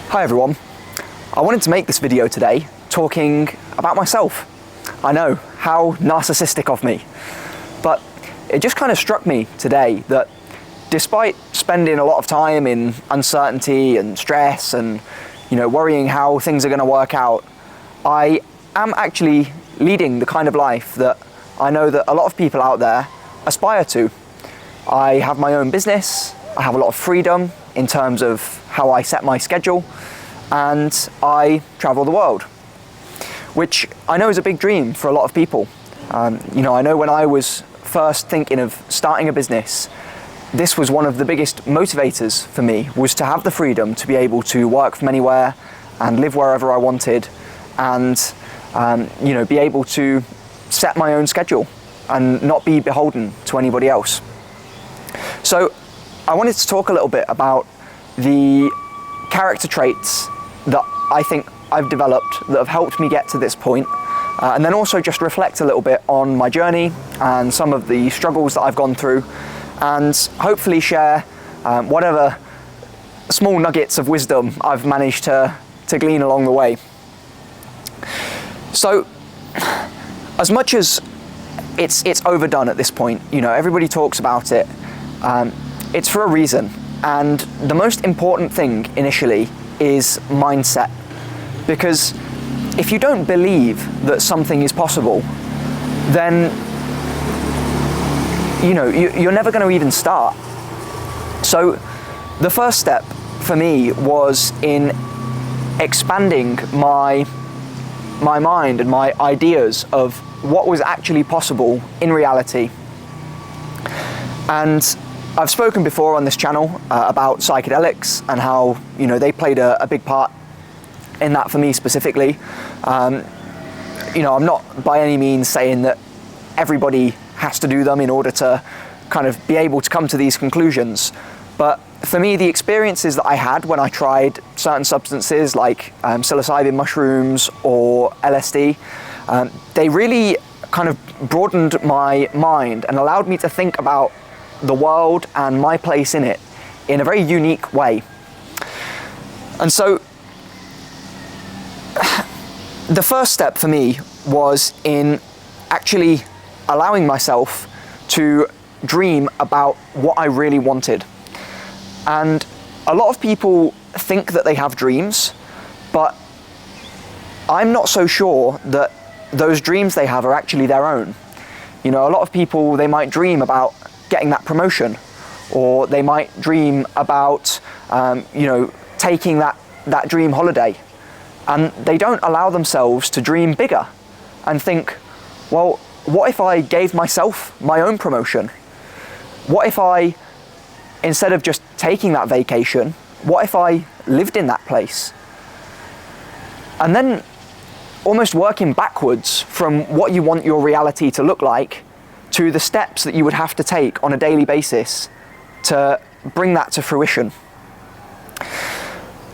Hi everyone. I wanted to make this video today talking about myself. I know, how narcissistic of me. But it just kind of struck me today that despite spending a lot of time in uncertainty and stress and, worrying how things are going to work out, I am actually leading the kind of life that I know that a lot of people out there aspire to. I have my own business, I have a lot of freedom in terms of how I set my schedule, and I travel the world, which I know is a big dream for a lot of people. I know when I was first thinking of starting a business, this was one of the biggest motivators for me, was to have the freedom to be able to work from anywhere and live wherever I wanted, and be able to set my own schedule and not be beholden to anybody else. So I wanted to talk a little bit about the character traits that I think I've developed that have helped me get to this point, and then also just reflect a little bit on my journey and some of the struggles that I've gone through, and hopefully share whatever small nuggets of wisdom I've managed to glean along the way. So, as much as it's overdone at this point, everybody talks about it, it's for a reason. And the most important thing initially is mindset. Because if you don't believe that something is possible, then you're never going to even start. So the first step for me was in expanding my mind and my ideas of what was actually possible in reality. And I've spoken before on this channel about psychedelics and how they played a big part in that for me specifically. I'm not by any means saying that everybody has to do them in order to kind of be able to come to these conclusions, but for me, the experiences that I had when I tried certain substances like psilocybin mushrooms or LSD, they really kind of broadened my mind and allowed me to think about the world and my place in it in a very unique way. And so the first step for me was in actually allowing myself to dream about what I really wanted. And a lot of people think that they have dreams, but I'm not so sure that those dreams they have are actually their own. A lot of people, they might dream about getting that promotion, or they might dream about taking that dream holiday, and they don't allow themselves to dream bigger and think, well, what if I gave myself my own promotion? What if I, instead of just taking that vacation, what if I lived in that place? And then almost working backwards from what you want your reality to look like to the steps that you would have to take on a daily basis to bring that to fruition.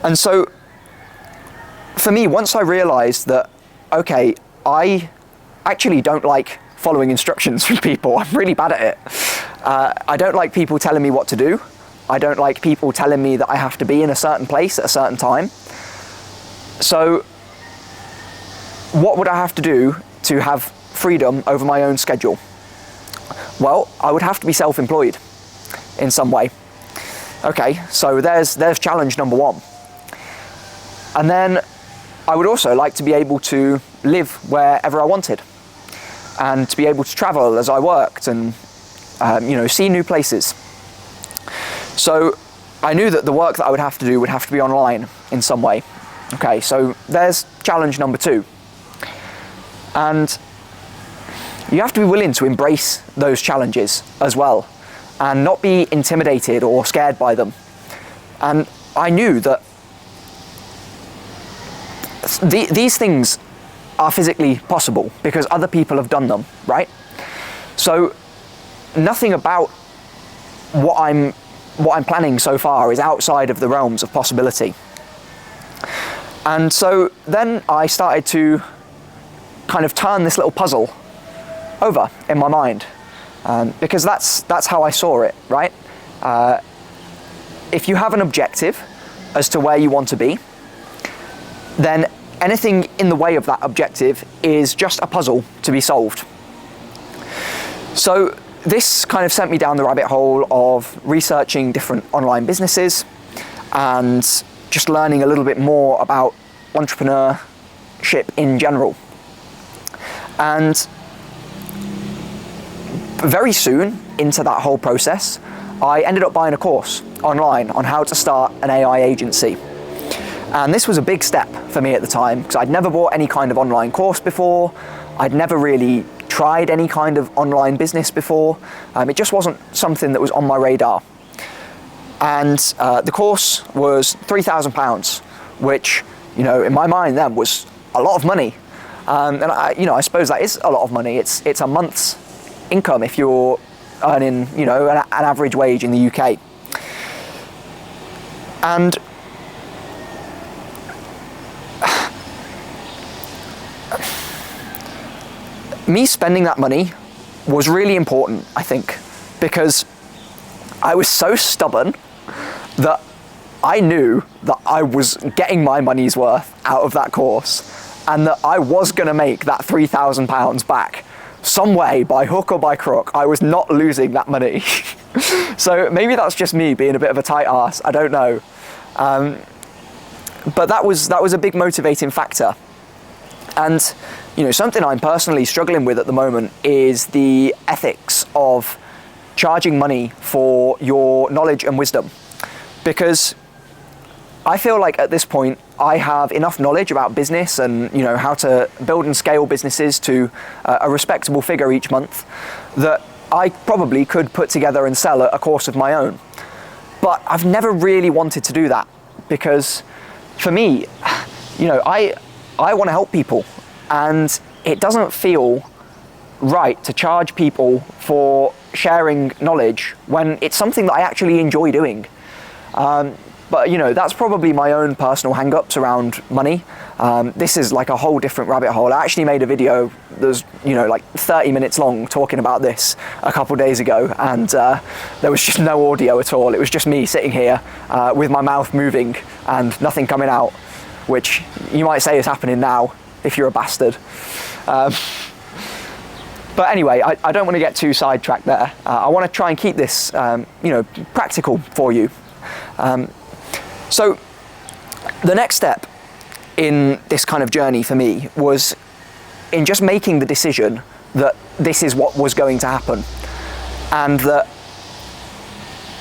And so for me, once I realized that, okay, I actually don't like following instructions from people. I'm really bad at it. I don't like people telling me what to do. I don't like people telling me that I have to be in a certain place at a certain time. So what would I have to do to have freedom over my own schedule? Well, I would have to be self-employed in some way. Okay, so there's challenge number one. And then I would also like to be able to live wherever I wanted, and to be able to travel as I worked and see new places. So I knew that the work that I would have to do would have to be online in some way. Okay, so there's challenge number two. And you have to be willing to embrace those challenges as well, and not be intimidated or scared by them. And I knew that these things are physically possible because other people have done them, right? So nothing about what I'm planning so far is outside of the realms of possibility. And so then I started to kind of turn this little puzzle over in my mind, because that's how I saw it, right? If you have an objective as to where you want to be, then anything in the way of that objective is just a puzzle to be solved. So this kind of sent me down the rabbit hole of researching different online businesses and just learning a little bit more about entrepreneurship in general. And very soon into that whole process, I ended up buying a course online on how to start an AI agency. And this was a big step for me at the time because I'd never bought any kind of online course before. I'd never really tried any kind of online business before. It just wasn't something that was on my radar. And the course was £3,000, which, you know, in my mind then was a lot of money. And I suppose that is a lot of money. It's a month's income if you're earning, you know, an average wage in the UK. And me spending that money was really important, I think, because I was so stubborn that I knew that I was getting my money's worth out of that course and that I was going to make that £3,000 back some way, by hook or by crook. I was not losing that money. So maybe that's just me being a bit of a tight arse, I don't know. But that was a big motivating factor. And, you know, something I'm personally struggling with at the moment is the ethics of charging money for your knowledge and wisdom. Because I feel like at this point I have enough knowledge about business and, you know, how to build and scale businesses to a respectable figure each month that I probably could put together and sell a course of my own. But I've never really wanted to do that because for me, you know, I want to help people, and it doesn't feel right to charge people for sharing knowledge when it's something that I actually enjoy doing. But you know, that's probably my own personal hang-ups around money. This is like a whole different rabbit hole. I actually made a video that was, you know, like 30 minutes long talking about this a couple days ago, and there was just no audio at all. It was just me sitting here with my mouth moving and nothing coming out, which you might say is happening now if you're a bastard. But anyway, I don't want to get too sidetracked there. I want to try and keep this, you know, practical for you. So the next step in this kind of journey for me was in just making the decision that this is what was going to happen, and that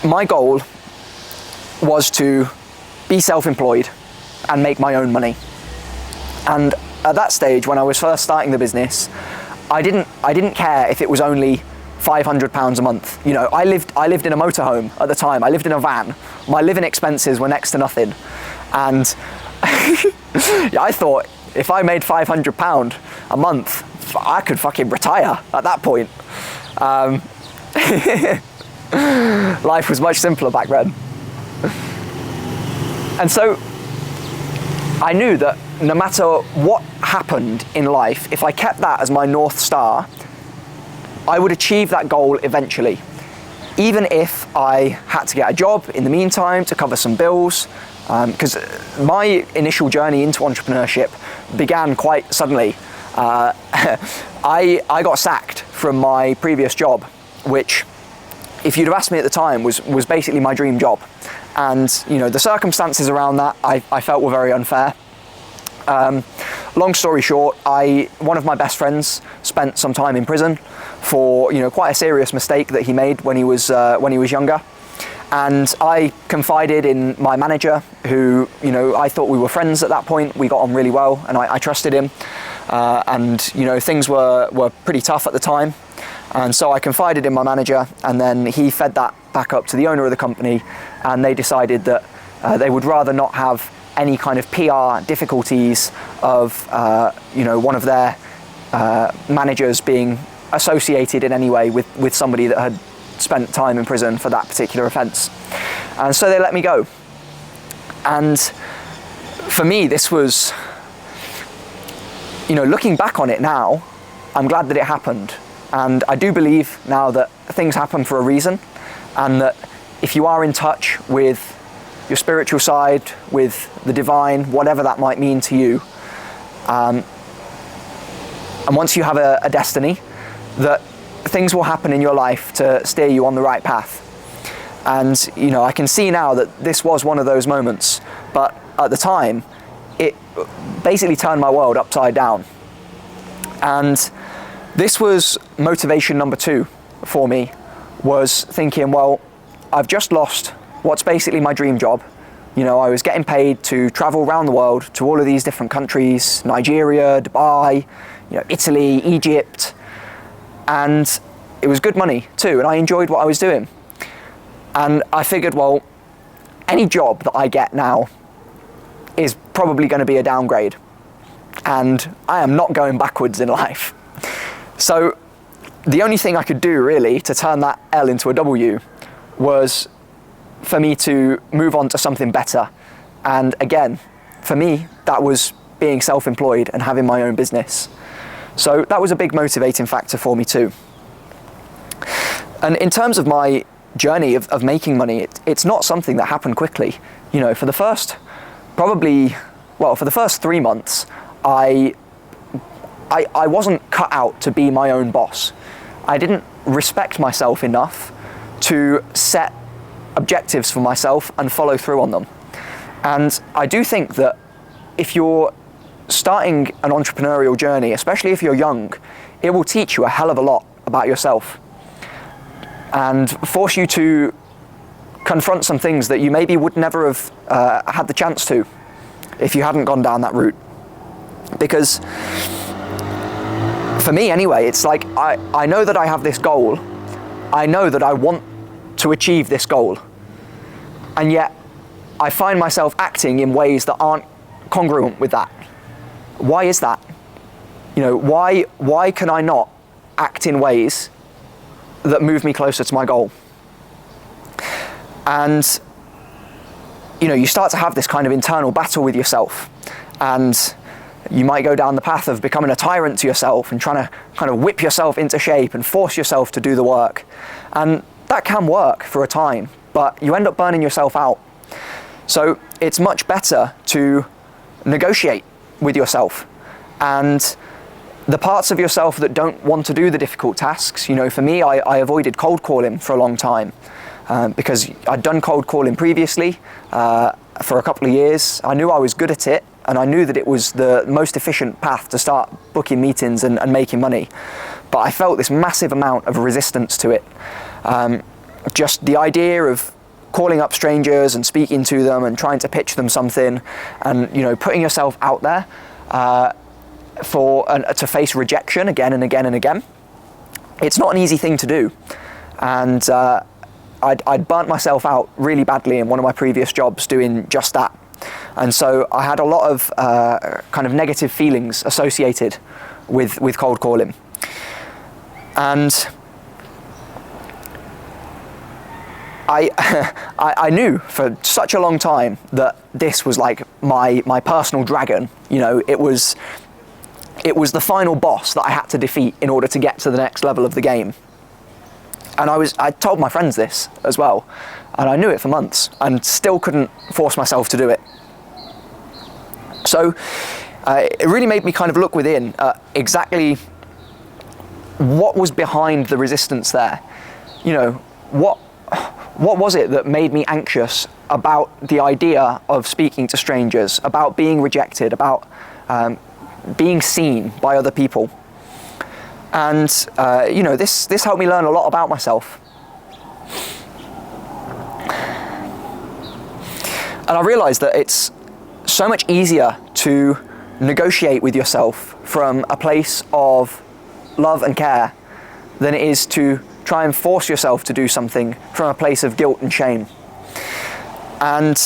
my goal was to be self-employed and make my own money. And at that stage, when I was first starting the business, I didn't care if it was only £500 a month. You know, I lived in a motorhome at the time. I lived in a van. My living expenses were next to nothing. And yeah, I thought if I made £500 a month, I could fucking retire at that point. Life was much simpler back then. And so I knew that no matter what happened in life, if I kept that as my North Star, I would achieve that goal eventually, even if I had to get a job in the meantime to cover some bills, because my initial journey into entrepreneurship began quite suddenly. I got sacked from my previous job, which, if you'd have asked me at the time, was basically my dream job. And, you know, the circumstances around that I felt were very unfair. Long story short, one of my best friends spent some time in prison for, you know, quite a serious mistake that he made when he was younger. And I confided in my manager, who, you know, I thought we were friends at that point. We got on really well, and I trusted him. And, you know, things were pretty tough at the time. And so I confided in my manager, and then he fed that back up to the owner of the company, and they decided that they would rather not have any kind of PR difficulties of, you know, one of their managers being associated in any way with somebody that had spent time in prison for that particular offence. And so they let me go. And for me, this was, you know, looking back on it now, I'm glad that it happened. And I do believe now that things happen for a reason, and that if you are in touch with your spiritual side, with the divine, whatever that might mean to you. And once you have a destiny, that things will happen in your life to steer you on the right path. And you know, I can see now that this was one of those moments, but at the time, it basically turned my world upside down. And this was motivation number 2 for me, was thinking, well, I've just lost what's basically my dream job. You know, I was getting paid to travel around the world to all of these different countries, Nigeria, Dubai, you know, Italy, Egypt, and it was good money too, and I enjoyed what I was doing. And I figured, well, any job that I get now is probably going to be a downgrade, and I am not going backwards in life. So the only thing I could do really to turn that L into a W was for me to move on to something better. And again, for me, that was being self-employed and having my own business. So that was a big motivating factor for me too. And in terms of my journey of making money, it's not something that happened quickly. You know, for the first 3 months, I wasn't cut out to be my own boss. I didn't respect myself enough to set objectives for myself and follow through on them. And I do think that if you're starting an entrepreneurial journey, especially if you're young, it will teach you a hell of a lot about yourself and force you to confront some things that you maybe would never have had the chance to if you hadn't gone down that route. Because for me anyway, it's like I know that I have this goal, I know that I want to achieve this goal, and yet I find myself acting in ways that aren't congruent with that. Why is that? You know, why can I not act in ways that move me closer to my goal? And you know, you start to have this kind of internal battle with yourself, and you might go down the path of becoming a tyrant to yourself and trying to kind of whip yourself into shape and force yourself to do the work. And that can work for a time, but you end up burning yourself out. So it's much better to negotiate with yourself, and the parts of yourself that don't want to do the difficult tasks. You know, for me, I avoided cold calling for a long time because I'd done cold calling previously for a couple of years. I knew I was good at it, and I knew that it was the most efficient path to start booking meetings and making money. But I felt this massive amount of resistance to it. Just the idea of calling up strangers and speaking to them and trying to pitch them something, and you know, putting yourself out there to face rejection again and again and again. It's not an easy thing to do, and I'd burnt myself out really badly in one of my previous jobs doing just that. And so I had a lot of kind of negative feelings associated with cold calling. And I knew for such a long time that this was like my personal dragon. You know, it was the final boss that I had to defeat in order to get to the next level of the game. And I told my friends this as well, and I knew it for months and still couldn't force myself to do it. So it really made me kind of look within exactly what was behind the resistance there. You know, what was it that made me anxious about the idea of speaking to strangers, about being rejected, about being seen by other people? And you know, this helped me learn a lot about myself. And I realized that it's so much easier to negotiate with yourself from a place of love and care than it is to try and force yourself to do something from a place of guilt and shame. And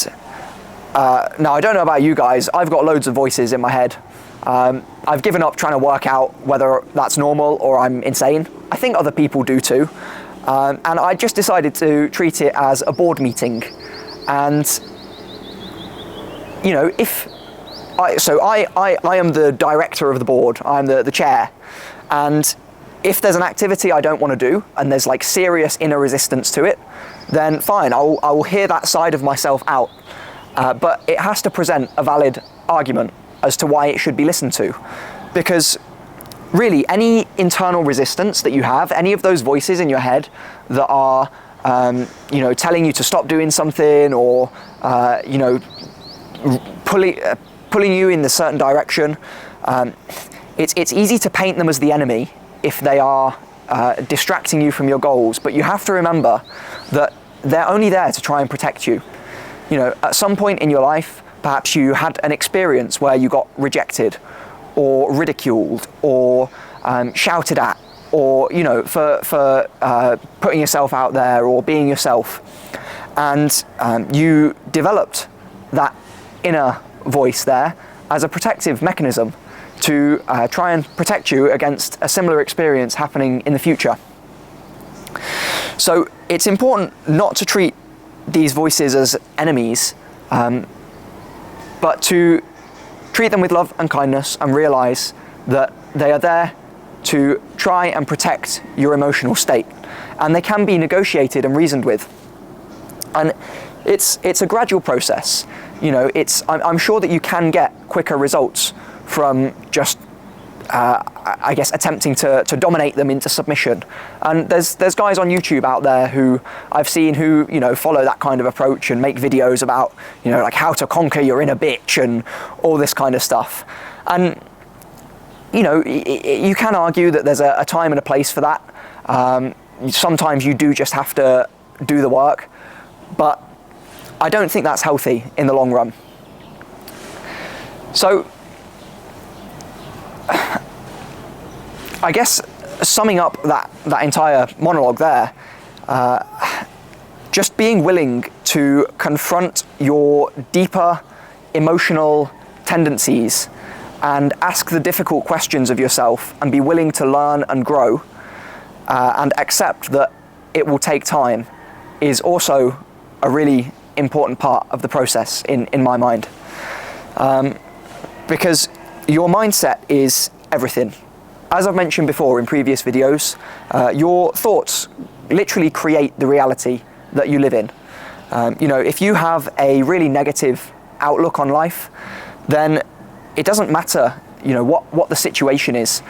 now, I don't know about you guys, I've got loads of voices in my head. I've given up trying to work out whether that's normal or I'm insane. I think other people do too. And I just decided to treat it as a board meeting. And, you know, I am the director of the board, I'm the chair. And if there's an activity I don't want to do and there's like serious inner resistance to it, then fine, I will hear that side of myself out. But it has to present a valid argument as to why it should be listened to. Because really, any internal resistance that you have, any of those voices in your head that are, telling you to stop doing something, or, pulling you in a certain direction, it's easy to paint them as the enemy if they are distracting you from your goals. But you have to remember that they're only there to try and protect you. At some point in your life, perhaps you had an experience where you got rejected, or ridiculed, or shouted at, or for putting yourself out there or being yourself, and you developed that inner voice there as a protective mechanism to try and protect you against a similar experience happening in the future. So it's important not to treat these voices as enemies, but to treat them with love and kindness and realize that they are there to try and protect your emotional state, and they can be negotiated and reasoned with. And it's a gradual process. I'm sure that you can get quicker results from just attempting to dominate them into submission. And there's guys on YouTube out there who I've seen who follow that kind of approach and make videos about like how to conquer your inner bitch and all this kind of stuff. And you can argue that there's a time and a place for that. Sometimes you do just have to do the work, but I don't think that's healthy in the long run. So I guess summing up that entire monologue there, just being willing to confront your deeper emotional tendencies and ask the difficult questions of yourself and be willing to learn and grow, and accept that it will take time, is also a really important part of the process in my mind. Because your mindset is everything. As I've mentioned before in previous videos, your thoughts literally create the reality that you live in. If you have a really negative outlook on life, then it doesn't matter what the situation is.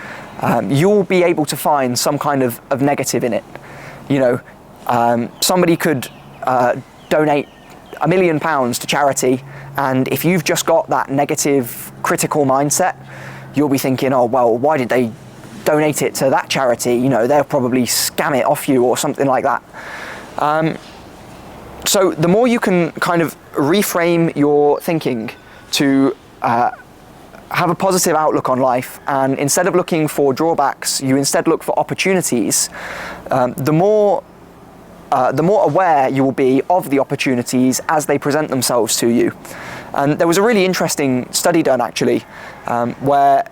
You'll be able to find some kind of negative in it. Somebody could donate £1 million to charity, and if you've just got that negative, critical mindset, you'll be thinking, oh, well, why did they donate it to that charity? They'll probably scam it off you or something like that. So the more you can kind of reframe your thinking to have a positive outlook on life, and instead of looking for drawbacks, you instead look for opportunities, the more aware you will be of the opportunities as they present themselves to you. And there was a really interesting study done actually, where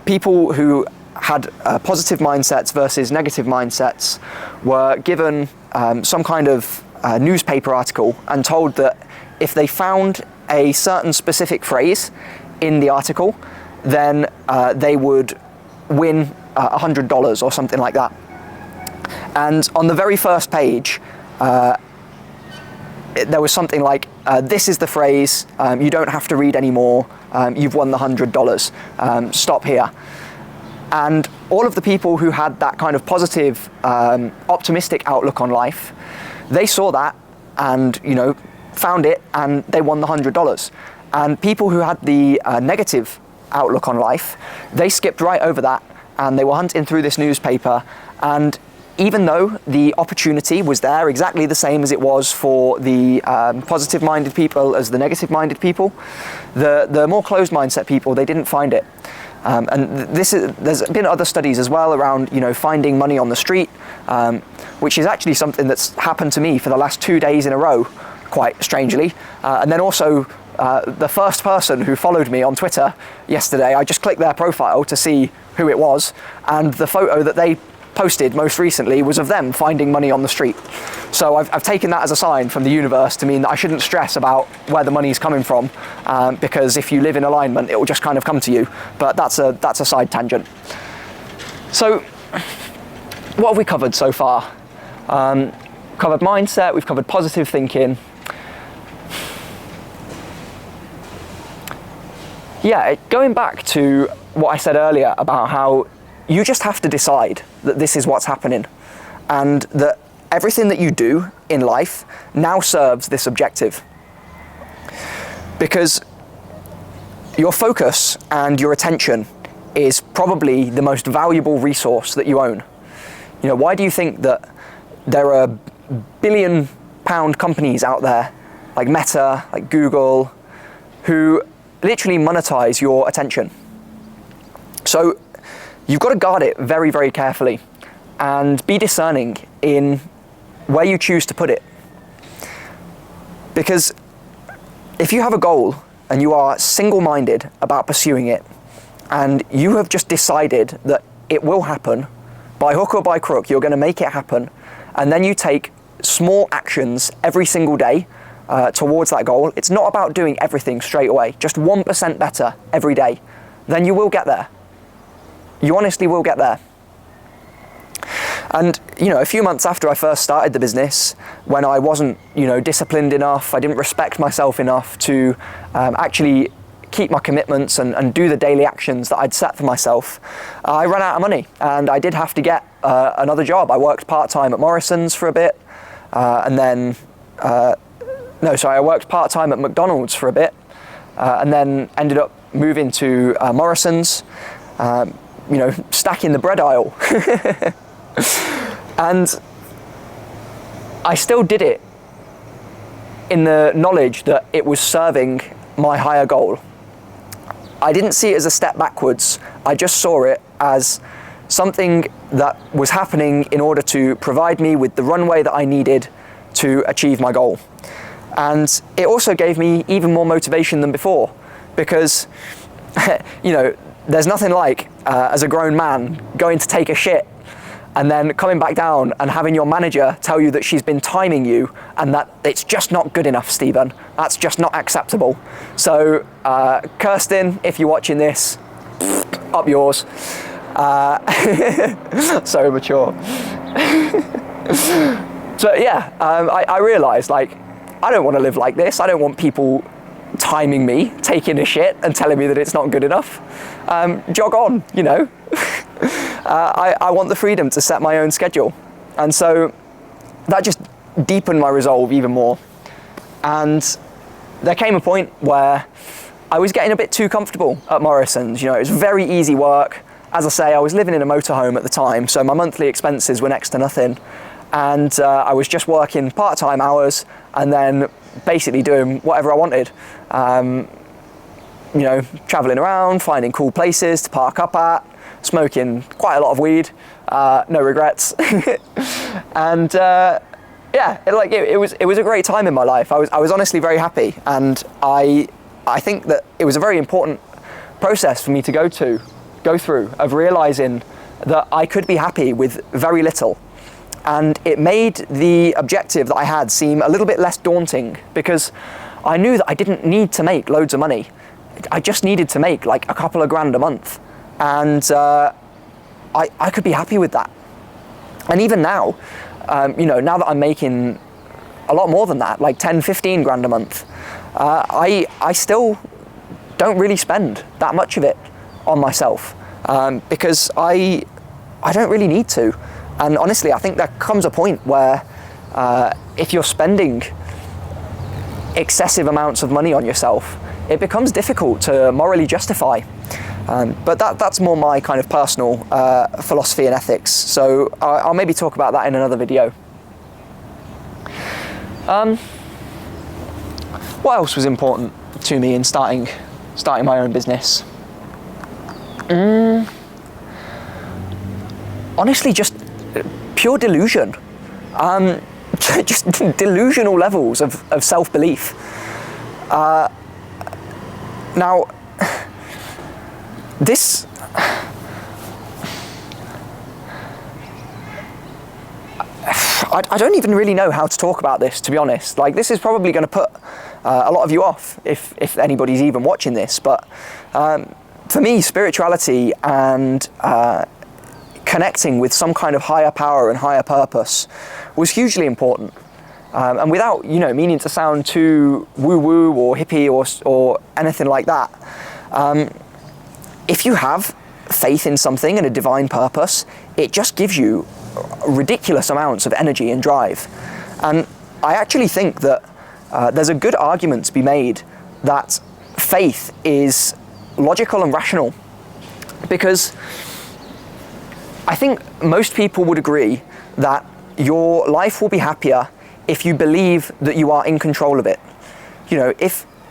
people who had positive mindsets versus negative mindsets were given some kind of newspaper article and told that if they found a certain specific phrase in the article, then they would win $100 or something like that. And on the very first page, there was something like, this is the phrase, you don't have to read anymore, you've won the $100, stop here. And all of the people who had that kind of positive, optimistic outlook on life, they saw that and, found it, and they won the $100. And people who had the negative outlook on life, they skipped right over that, and they were hunting through this newspaper, and even though the opportunity was there exactly the same as it was for the positive-minded people as the negative-minded people, the more closed mindset people, they didn't find it. And there's been other studies as well around, finding money on the street, which is actually something that's happened to me for the last 2 days in a row, quite strangely. And then also, the first person who followed me on Twitter yesterday, I just clicked their profile to see who it was, and the photo that they posted most recently was of them finding money on the street. So I've taken that as a sign from the universe to mean that I shouldn't stress about where the money's coming from, because if you live in alignment, it will just kind of come to you. But that's a side tangent. So what have we covered so far? Covered mindset, we've covered positive thinking. Yeah, going back to what I said earlier about how you just have to decide that this is what's happening, and that everything that you do in life now serves this objective. Because your focus and your attention is probably the most valuable resource that you own. You know, why do you think that there are billion-pound companies out there, like Meta, like Google, who literally monetize your attention? So you've got to guard it very, very carefully and be discerning in where you choose to put it. Because if you have a goal and you are single-minded about pursuing it, and you have just decided that it will happen, by hook or by crook, you're going to make it happen, and then you take small actions every single day towards that goal. It's not about doing everything straight away, just 1% better every day. Then you will get there. You honestly will get there. And, you know, a few months after I first started the business, when I wasn't, you know, disciplined enough, I didn't respect myself enough to actually keep my commitments and do the daily actions that I'd set for myself, I ran out of money and I did have to get another job. I worked part-time at Morrison's for a bit, and then, I worked part-time at McDonald's for a bit, and then ended up moving to Morrison's, you know, stacking the bread aisle. And I still did it in the knowledge that it was serving my higher goal. I didn't see it as a step backwards. I just saw it as something that was happening in order to provide me with the runway that I needed to achieve my goal. And it also gave me even more motivation than before, because, you know, there's nothing like, as a grown man, going to take a shit and then coming back down and having your manager tell you that she's been timing you and that it's just not good enough, Stephen. That's just not acceptable. So, Kirsten, if you're watching this, up yours. So mature. So yeah, I realized, like, I don't want to live like this. I don't want people timing me, taking a shit and telling me that it's not good enough. Jog on, you know. I want the freedom to set my own schedule. And so that just deepened my resolve even more. And there came a point where I was getting a bit too comfortable at Morrison's. You know, it was very easy work. As I say, I was living in a motorhome at the time, so my monthly expenses were next to nothing. And I was just working part-time hours and then basically doing whatever I wanted. You know, traveling around, finding cool places to park up at, smoking quite a lot of weed, no regrets. And yeah, it was a great time in my life. I was honestly very happy, and I think that it was a very important process for me to go through of realizing that I could be happy with very little. And it made the objective that I had seem a little bit less daunting, because I knew that I didn't need to make loads of money. I just needed to make like a couple of grand a month. And I could be happy with that. And even now, you know, now that I'm making a lot more than that, like 10, 15 grand a month, I still don't really spend that much of it on myself, because I don't really need to. And honestly, I think there comes a point where if you're spending excessive amounts of money on yourself, it becomes difficult to morally justify. But that's more my kind of personal philosophy and ethics. So I'll maybe talk about that in another video. What else was important to me in starting my own business? Honestly, just pure delusion. Just delusional levels of self-belief. Now, this, I don't even really know how to talk about this, to be honest. Like, this is probably going to put a lot of you off if anybody's even watching this. But for me, spirituality and connecting with some kind of higher power and higher purpose was hugely important. And without, meaning to sound too woo-woo or hippie or anything like that, if you have faith in something and a divine purpose, it just gives you ridiculous amounts of energy and drive. And I actually think that there's a good argument to be made that faith is logical and rational, because I think most people would agree that your life will be happier if you believe that you are in control of it.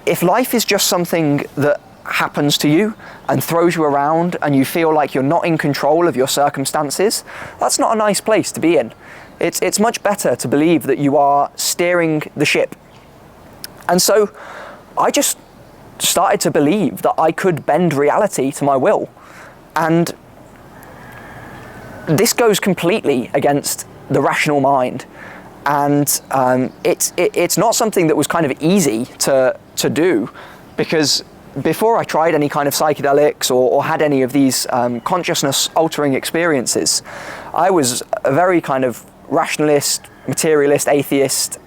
If life is just something that happens to you and throws you around and you feel like you're not in control of your circumstances, that's not a nice place to be in. It's much better to believe that you are steering the ship. And so I just started to believe that I could bend reality to my will. And this goes completely against the rational mind. And it's not something that was kind of easy to do, because before I tried any kind of psychedelics or had any of these consciousness altering experiences, I was a very kind of rationalist, materialist, atheist,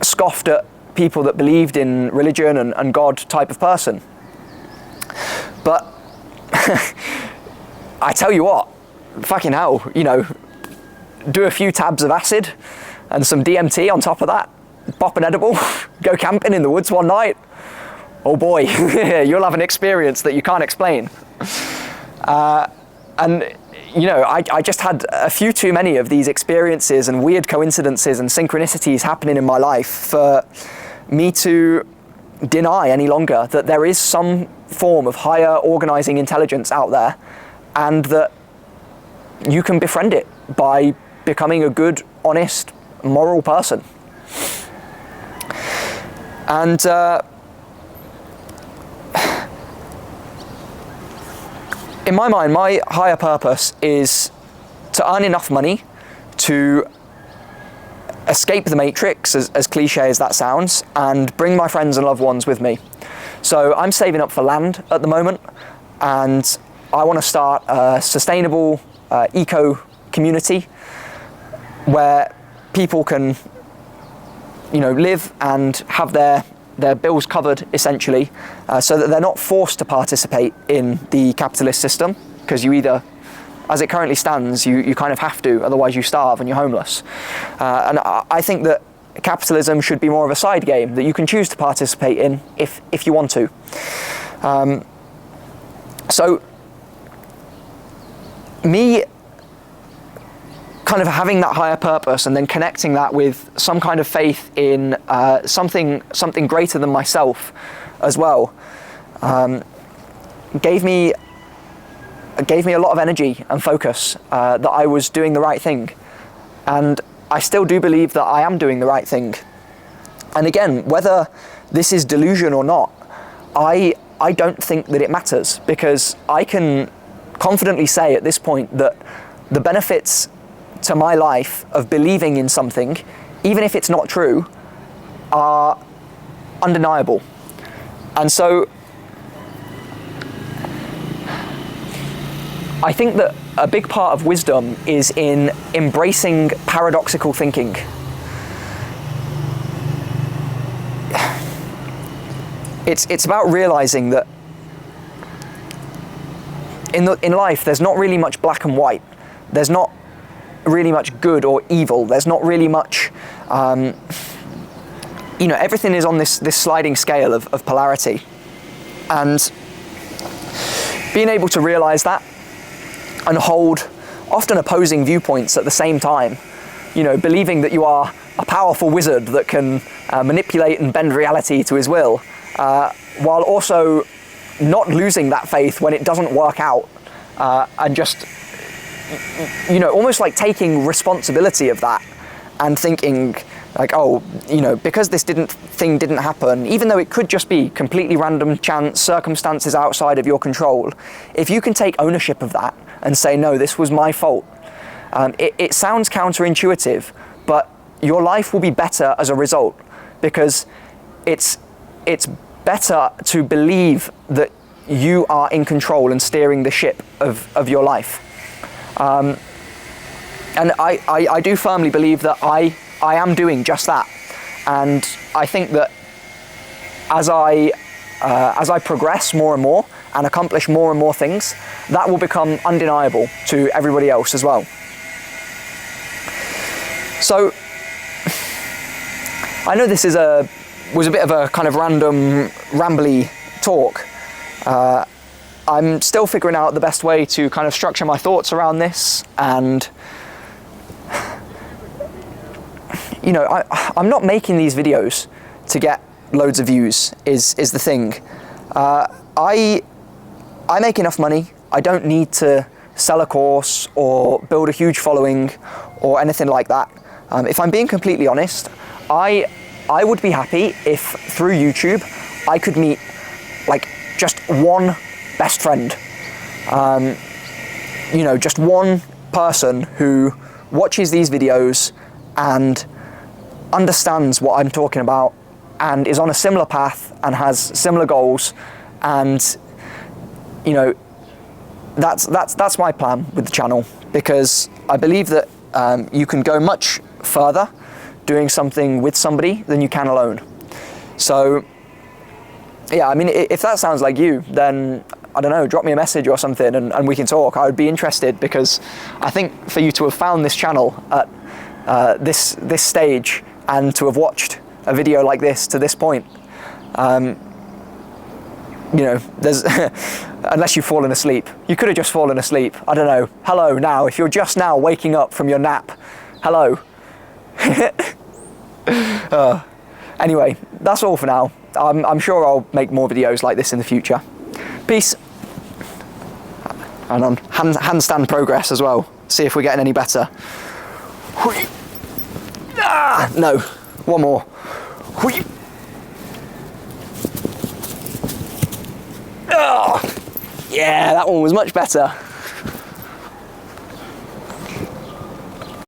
scoffed at people that believed in religion and God type of person. But I tell you what, fucking hell, do a few tabs of acid and some DMT on top of that, pop an edible, go camping in the woods one night. Oh boy, you'll have an experience that you can't explain. And I just had a few too many of these experiences and weird coincidences and synchronicities happening in my life for me to deny any longer that there is some form of higher organizing intelligence out there, and that you can befriend it by becoming a good, honest, moral person. And in my mind, my higher purpose is to earn enough money to escape the matrix, as cliche as that sounds, and bring my friends and loved ones with me. So I'm saving up for land at the moment, and I want to start a sustainable eco community where people can, live and have their bills covered, essentially, so that they're not forced to participate in the capitalist system, because you either, as it currently stands, you kind of have to, otherwise you starve and you're homeless. And I think that capitalism should be more of a side game that you can choose to participate in if you want to. So me kind of having that higher purpose and then connecting that with some kind of faith in something greater than myself as well, gave me a lot of energy and focus that I was doing the right thing. And I still do believe that I am doing the right thing. And again, whether this is delusion or not, I don't think that it matters, because I can confidently say at this point that the benefits to my life of believing in something, even if it's not true, are undeniable. And so I think that a big part of wisdom is in embracing paradoxical thinking. It's about realizing that in life there's not really much black and white. There's not really much good or evil. There's not really much, everything is on this sliding scale of polarity. And being able to realize that and hold often opposing viewpoints at the same time, believing that you are a powerful wizard that can manipulate and bend reality to his will, while also not losing that faith when it doesn't work out, and just almost like taking responsibility of that and thinking like, because this thing didn't happen, even though it could just be completely random chance, circumstances outside of your control, if you can take ownership of that and say, no, this was my fault, it sounds counterintuitive, but your life will be better as a result, because it's better to believe that you are in control and steering the ship of your life. And I do firmly believe that I am doing just that. And I think that as I progress more and more and accomplish more and more things, that will become undeniable to everybody else as well. So I know this was a bit of a kind of random, rambly talk. I'm still figuring out the best way to kind of structure my thoughts around this, and you know, I'm not making these videos to get loads of views, is the thing. I make enough money. I don't need to sell a course or build a huge following or anything like that. If I'm being completely honest, I would be happy if through YouTube I could meet like just one best friend. You know, just one person who watches these videos and understands what I'm talking about and is on a similar path and has similar goals, and you know, that's my plan with the channel, because I believe that you can go much further doing something with somebody than you can alone. So yeah, I mean, if that sounds like you, then I don't know, drop me a message or something and we can talk. I would be interested, because I think for you to have found this channel at this stage and to have watched a video like this to this point, you know, there's unless you've fallen asleep. You could have just fallen asleep. I don't know. Hello now. If you're just now waking up from your nap, hello. Anyway, that's all for now. I'm sure I'll make more videos like this in the future. Peace. And on handstand progress as well. See if we're getting any better. No, one more. Yeah, that one was much better.